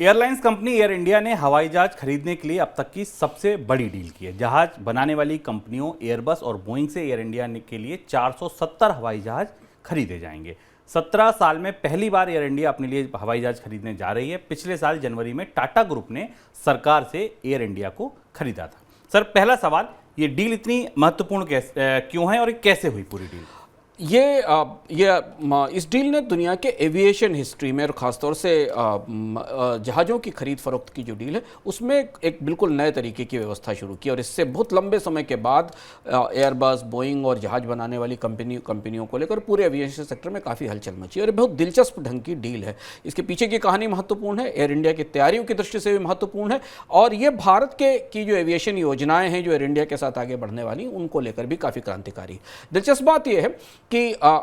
Airlines company air India ने हवाई जहाज खरीदने के लिए अब तक की सबसे बड़ी डील की है। जहाज बनाने वाली कंपनियों एयरबस और बोइंग से एयर इंडिया के लिए 470 हवाई जहाज खरीदे जाएंगे। 17 साल में पहली बार एयर इंडिया अपने लिए हवाई जहाज खरीदने जा रही है। पिछले साल जनवरी में टाटा ग्रुप ने सरकार से एयर इंडिया को खरीदा था। सर, पहला सवाल, ये डील इतनी महत्वपूर्ण क्यों है और कैसे हुई पूरी डील? इस डील ने दुनिया के एविएशन हिस्ट्री में और ख़ासतौर से जहाज़ों की खरीद फरोख्त की जो डील है उसमें एक बिल्कुल नए तरीके की व्यवस्था शुरू की और इससे बहुत लंबे समय के बाद एयरबस, बोइंग और जहाज़ बनाने वाली कंपनियों को लेकर पूरे एविएशन सेक्टर में काफ़ी हलचल मची और बहुत दिलचस्प ढंग की डील है। इसके पीछे की कहानी महत्वपूर्ण है, एयर इंडिया की तैयारियों की दृष्टि से भी महत्वपूर्ण है और ये भारत की जो एविएशन योजनाएँ हैं जो एयर इंडिया के साथ आगे बढ़ने वाली उनको लेकर भी काफ़ी क्रांतिकारी। दिलचस्प बात यह है कि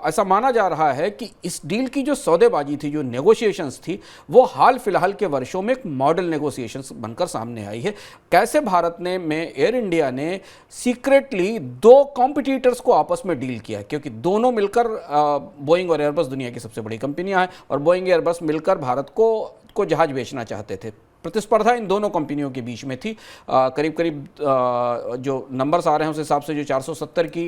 ऐसा माना जा रहा है कि इस डील की जो सौदेबाजी थी, जो नेगोशिएशंस थी, वो हाल फिलहाल के वर्षों में एक मॉडल नेगोशिएशंस बनकर सामने आई है। कैसे भारत ने एयर इंडिया ने सीक्रेटली दो कॉम्पिटिटर्स को आपस में डील किया, क्योंकि दोनों मिलकर बोइंग और एयरबस दुनिया की सबसे बड़ी कंपनियां हैं और बोइंग एयरबस मिलकर भारत को जहाज बेचना चाहते थे। प्रतिस्पर्धा इन दोनों कंपनियों के बीच में थी। करीब करीब जो नंबर्स आ रहे हैं उस हिसाब से जो 470 की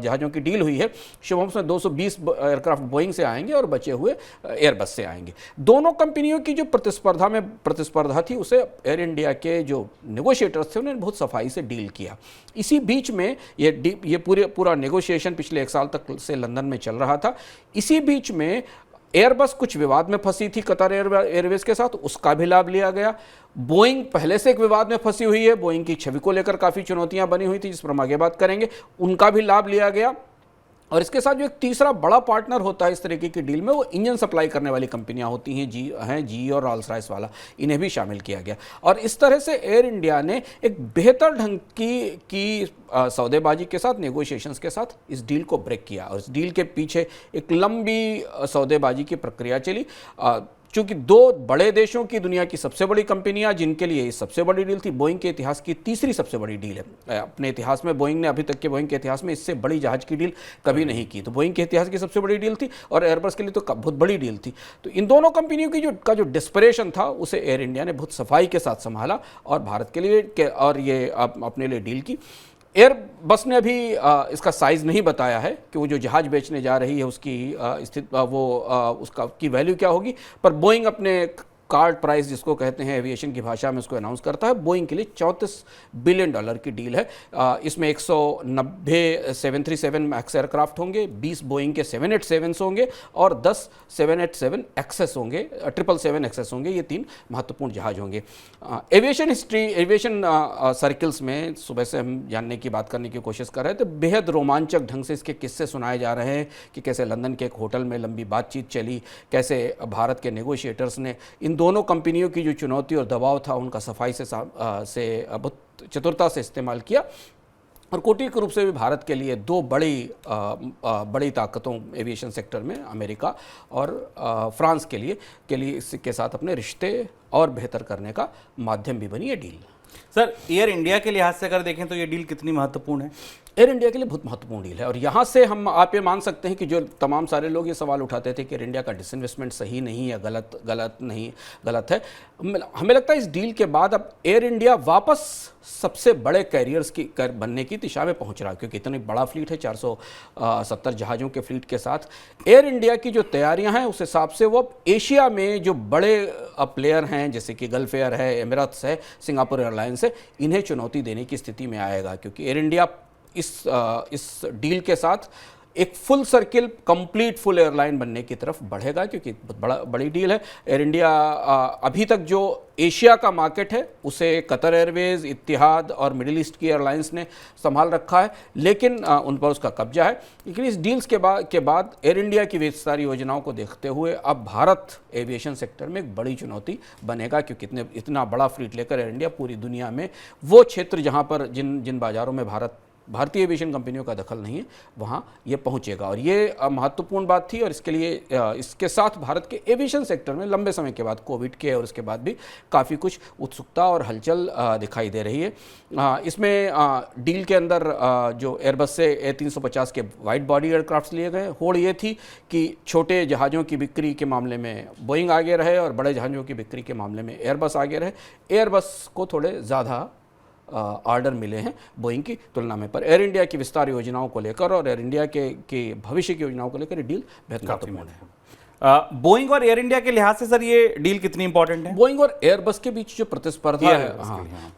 जहाज़ों की डील हुई है, शुभम में 220 एयरक्राफ्ट बोइंग से आएंगे और बचे हुए एयरबस से आएंगे। दोनों कंपनियों की जो प्रतिस्पर्धा थी उसे एयर इंडिया के जो नेगोशिएटर्स थे उन्होंने बहुत सफाई से डील किया। इसी बीच में ये पूरा नेगोशिएशन पिछले 1 साल तक से लंदन में चल रहा था। इसी बीच में एयरबस कुछ विवाद में फंसी थी कतर एयरवेज के साथ, उसका भी लाभ लिया गया। बोइंग पहले से एक विवाद में फंसी हुई है, बोइंग की छवि को लेकर काफ़ी चुनौतियां बनी हुई थी जिस पर हम आगे बात करेंगे, उनका भी लाभ लिया गया। और इसके साथ जो एक तीसरा बड़ा पार्टनर होता है इस तरीके की डील में, वो इंजन सप्लाई करने वाली कंपनियां होती हैं, जी और रॉल्स रॉयस वाला, इन्हें भी शामिल किया गया। और इस तरह से एयर इंडिया ने एक बेहतर ढंग की सौदेबाजी के साथ, नेगोशिएशंस के साथ इस डील को ब्रेक किया और इस डील के पीछे एक लंबी सौदेबाजी की प्रक्रिया चली। चूंकि दो बड़े देशों की दुनिया की सबसे बड़ी कंपनियां जिनके लिए ये सबसे बड़ी डील थी, बोइंग के इतिहास की तीसरी सबसे बड़ी डील है। अपने इतिहास में बोइंग ने अभी तक के बोइंग के इतिहास में इससे बड़ी जहाज की डील कभी नहीं की, तो बोइंग के इतिहास की सबसे बड़ी डील थी और एयरबस के लिए तो बहुत बड़ी डील थी। तो इन दोनों कंपनियों की जो डिस्परेशन था उसे एयर इंडिया ने बहुत सफाई के साथ संभाला और भारत के लिए और ये अपने लिए डील की। एयरबस ने अभी इसका साइज़ नहीं बताया है कि वो जो जहाज़ बेचने जा रही है उसकी उसका की वैल्यू क्या होगी, पर बोइंग अपने कार्ड प्राइस जिसको कहते हैं एविएशन की भाषा में उसको अनाउंस करता है। बोइंग के लिए $34 बिलियन की डील है। इसमें 190 737 मैक्स एयरक्राफ्ट होंगे, 20 बोइंग के 787 होंगे और 10 787 एक्सेस होंगे, 777 एक्सेस होंगे। ये 3 महत्वपूर्ण जहाज होंगे। एविएशन सर्किल्स में सुबह से हम जानने की बात करने की कोशिश कर रहे थे, बेहद रोमांचक ढंग से इसके किस्से सुनाए जा रहे हैं कि कैसे लंदन के एक होटल में लंबी बातचीत चली, कैसे भारत के नेगोशिएटर्स ने इन दोनों कंपनियों की जो चुनौती और दबाव था उनका सफाई से बहुत चतुरता से इस्तेमाल किया और कौटिक रूप से भी भारत के लिए दो बड़ी ताकतों एविएशन सेक्टर में, अमेरिका और फ्रांस के लिए इसके साथ अपने रिश्ते और बेहतर करने का माध्यम भी बनी ये डील। सर, एयर इंडिया के लिहाज से अगर देखें तो ये डील कितनी महत्वपूर्ण है? एयर इंडिया के लिए बहुत महत्वपूर्ण डील है और यहाँ से हम आप ये मान सकते हैं कि जो तमाम सारे लोग ये सवाल उठाते थे कि एयर इंडिया का डिसइन्वेस्टमेंट सही नहीं है, गलत है, हमें लगता है इस डील के बाद अब एयर इंडिया वापस सबसे बड़े कैरियर्स बनने की दिशा में पहुँच रहा है, क्योंकि इतनी बड़ा फ्लीट है, 470 जहाज़ों के फ्लीट के साथ एयर इंडिया की जो तैयारियां हैं उस हिसाब से वो एशिया में जो बड़े प्लेयर हैं जैसे कि गल्फ एयर है, एमिरेट्स है, सिंगापुर एयरलाइंस है, इन्हें चुनौती देने की स्थिति में आएगा, क्योंकि एयर इंडिया इस डील के साथ एक full circle complete full airline बनने की तरफ बढ़ेगा, क्योंकि बहुत बड़ी डील है। एयर इंडिया अभी तक जो एशिया का मार्केट है उसे कतर एयरवेज, इत्तिहाद और मिडिल ईस्ट की एयरलाइंस ने संभाल रखा है, लेकिन उन पर उसका कब्जा है। लेकिन इस डील्स के बाद एयर इंडिया की विस्तार योजनाओं को देखते हुए अब भारत एविएशन सेक्टर में एक बड़ी चुनौती बनेगा, क्योंकि इतना बड़ा फ्लीट लेकर एयर इंडिया पूरी दुनिया में वो क्षेत्र जहाँ पर जिन बाज़ारों में भारत भारतीय एविएशन कंपनियों का दखल नहीं है, वहाँ ये पहुँचेगा। और ये महत्वपूर्ण बात थी और इसके लिए इसके साथ भारत के एविएशन सेक्टर में लंबे समय के बाद, कोविड के और उसके बाद भी काफ़ी कुछ उत्सुकता और हलचल दिखाई दे रही है। इसमें डील के अंदर जो एयरबस से A350 के वाइड बॉडी एयरक्राफ्ट लिए गए। होड़ ये थी कि छोटे जहाज़ों की बिक्री के मामले में बोइंग आगे रहे और बड़े जहाज़ों की बिक्री के मामले में एयरबस आगे रहे। एयरबस को थोड़े ज़्यादा ऑर्डर मिले हैं बोइंग की तुलना में, पर एयर इंडिया की विस्तार योजनाओं को लेकर और एयर इंडिया के भविष्य की योजनाओं को लेकर ये डील बेहद महत्वपूर्ण है। बोइंग और एयर इंडिया के लिहाज से सर ये डील कितनी इंपॉर्टेंट है? बोइंग और एयरबस के बीच जो प्रतिस्पर्धा है,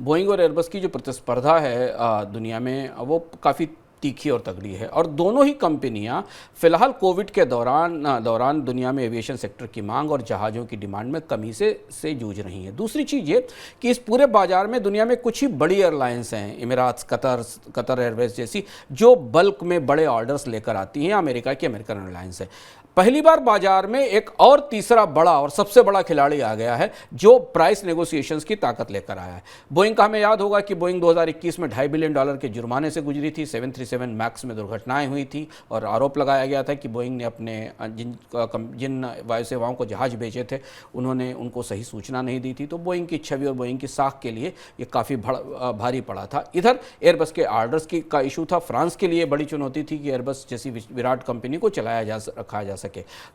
बोइंग और एयरबस की जो प्रतिस्पर्धा है दुनिया में, वो काफ़ी तीखी और तगड़ी है। और दोनों ही कंपनियां फिलहाल कोविड के दौरान दुनिया में एविएशन सेक्टर की मांग और जहाज़ों की डिमांड में कमी से जूझ रही हैं। दूसरी चीज़ ये कि इस पूरे बाजार में दुनिया में कुछ ही बड़ी एयरलाइंस हैं, इमिराट्स, कतर एयरवेज जैसी, जो बल्क में बड़े ऑर्डर्स लेकर आती हैं। अमेरिका की अमेरिकन एयरलाइंस है। पहली बार बाजार में एक और तीसरा बड़ा और सबसे बड़ा खिलाड़ी आ गया है जो प्राइस नेगोशिएशंस की ताकत लेकर आया है। बोइंग का हमें याद होगा कि बोइंग 2021 में $2.5 बिलियन के जुर्माने से गुजरी थी। 737 मैक्स में दुर्घटनाएं हुई थी और आरोप लगाया गया था कि बोइंग ने अपने जिन वायु सेवाओं को जहाज बेचे थे उन्होंने उनको सही सूचना नहीं दी थी। तो बोइंग की छवि और बोइंग की साख के लिए ये काफ़ी भारी पड़ा था। इधर एयरबस के ऑर्डर्स का इशू था। फ्रांस के लिए बड़ी चुनौती थी कि एयरबस जैसी विराट कंपनी को रखा जा सके।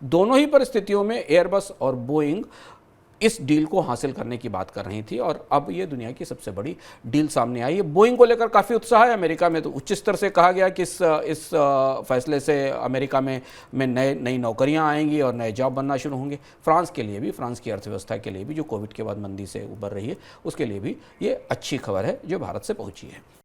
दोनों ही परिस्थितियों में एयरबस और बोइंग इस डील को हासिल करने की बात कर रही थी और अब ये दुनिया की सबसे बड़ी डील सामने आई है। बोइंग को लेकर काफ़ी उत्साह है। अमेरिका में तो उच्च स्तर से कहा गया कि इस फैसले से अमेरिका में नई नौकरियां आएंगी और नए जॉब बनना शुरू होंगे। फ्रांस के लिए भी, फ्रांस की अर्थव्यवस्था के लिए भी, जो कोविड के बाद मंदी से उबर रही है, उसके लिए भी ये अच्छी खबर है जो भारत से पहुंची है।